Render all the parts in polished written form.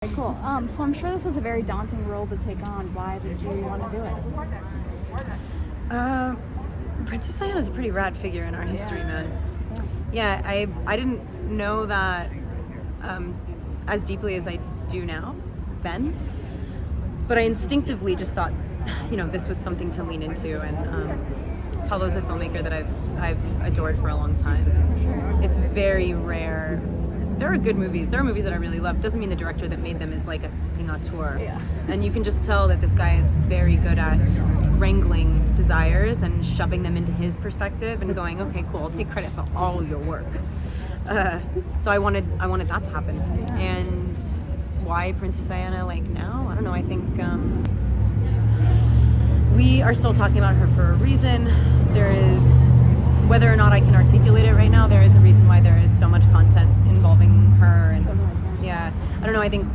Okay, cool. So I'm sure this was a very daunting role to take on. Why did you want to do it? Princess Diana's a pretty rad figure in our history, man. Yeah, I didn't know that as deeply as I do now, then. But I instinctively just thought, this was something to lean into, and Paulo's a filmmaker that I've adored for a long time. It's very rare. There are good movies. There are movies that I really love. Doesn't mean the director that made them is like a auteur. Yeah. And you can just tell that this guy is very good at wrangling desires and shoving them into his perspective and going, okay, cool, I'll take credit for all your work. So I wanted that to happen. And why Princess Diana now? I don't know. I think we are still talking about her for a reason. There is, whether or not I can articulate it right now, there is a reason why there is so much content involving her. And yeah, I don't know. I think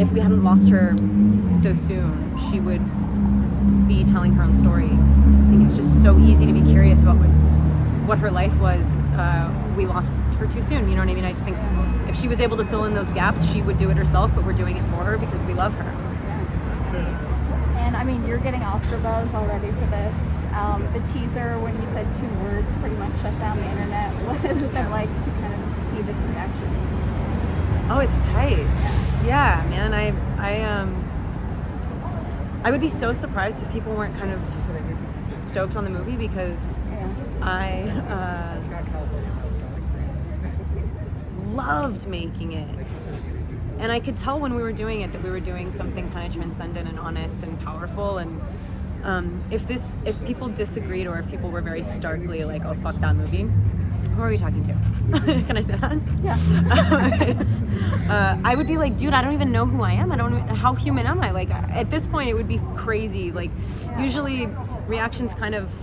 if we hadn't lost her so soon, she would be telling her own story. I think it's just so easy to be curious about what her life was. We lost her too soon. You know what I mean? I just think if she was able to fill in those gaps, she would do it herself, but we're doing it for her because we love her. And I mean, you're getting Oscar buzz already for this. The teaser, when you said 2 words, pretty much shut down the internet. What has it been like to kind of see this reaction? Oh, it's tight. Yeah, man. I would be so surprised if people weren't kind of stoked on the movie because I loved making it. And I could tell when we were doing it that we were doing something kind of transcendent and honest and powerful. And if people disagreed or if people were very starkly like, oh, fuck that movie, who are you talking to? Can I say that? Yeah. I would be like, dude, I don't even know who I am. How human am I? Like, at this point, it would be crazy. Like, usually reactions kind of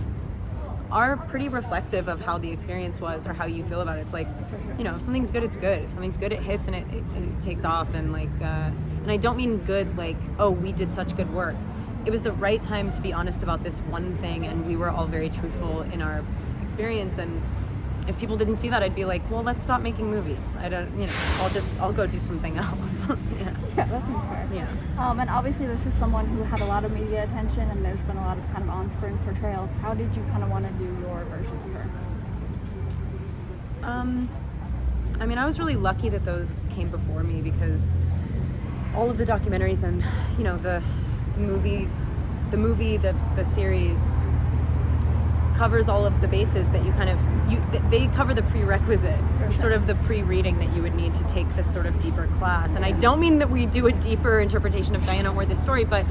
are pretty reflective of how the experience was or how you feel about it. It's like, if something's good, it's good. If something's good, it hits and it takes off. And and I don't mean good like, oh, we did such good work. It was the right time to be honest about this one thing, and we were all very truthful in our experience. And if people didn't see that, I'd be like, well, let's stop making movies. I'll go do something else. Yeah, that seems fair. Yeah. And obviously this is someone who had a lot of media attention, and there's been a lot of kind of on-screen portrayals. How did you kind of want to do your version of her? I was really lucky that those came before me because all of the documentaries and, the series covers all of the bases that they cover the prerequisite, sort of the pre-reading that you would need to take this sort of deeper class. And I don't mean that we do a deeper interpretation of Diana or this story, but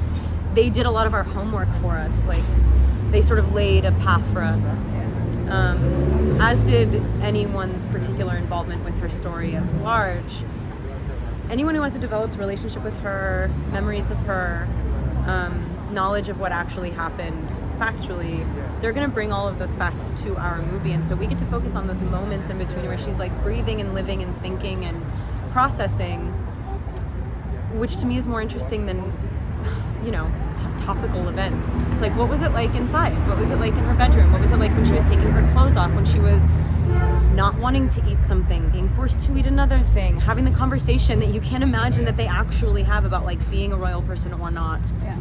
they did a lot of our homework for us. Like, they sort of laid a path for us, as did anyone's particular involvement with her story at large. Anyone who has a developed relationship with her, memories of her, knowledge of what actually happened factually, they're going to bring all of those facts to our movie. And so we get to focus on those moments in between where she's like breathing and living and thinking and processing, which to me is more interesting than topical events. It's like, what was it like inside? What was it like in her bedroom? What was it like when she was taking her clothes off, when she was not wanting to eat something, being forced to eat another thing, having the conversation that you can't imagine that they actually have about like being a royal person or not. Yeah.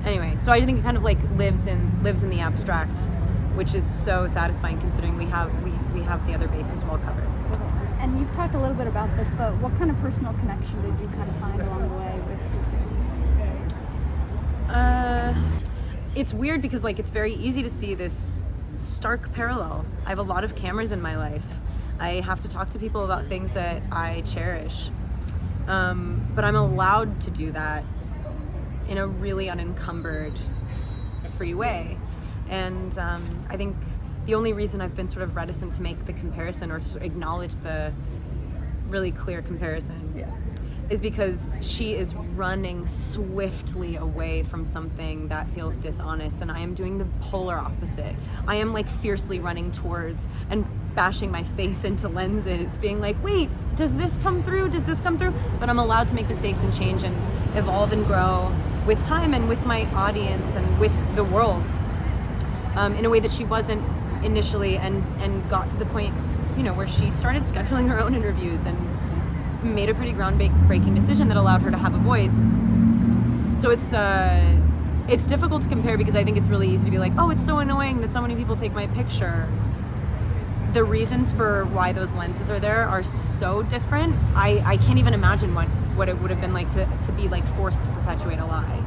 Anyway, so I think it kind of like lives in the abstract, which is so satisfying considering we have the other bases well covered. And you've talked a little bit about this, but what kind of personal connection did you kind of find along the way with you two? It's weird because it's very easy to see this stark parallel. I have a lot of cameras in my life. I have to talk to people about things that I cherish. But I'm allowed to do that in a really unencumbered, free way. And I think the only reason I've been sort of reticent to make the comparison or to acknowledge the really clear comparison is because she is running swiftly away from something that feels dishonest, and I am doing the polar opposite. I am fiercely running towards and bashing my face into lenses, being like, wait, does this come through? Does this come through? But I'm allowed to make mistakes and change and evolve and grow with time and with my audience and with the world in a way that she wasn't initially, and got to the point, where she started scheduling her own interviews and made a pretty groundbreaking decision that allowed her to have a voice. So it's difficult to compare because I think it's really easy to be like, oh, it's so annoying that so many people take my picture. The reasons for why those lenses are there are so different. I can't even imagine what it would have been like to be like forced to perpetuate a lie.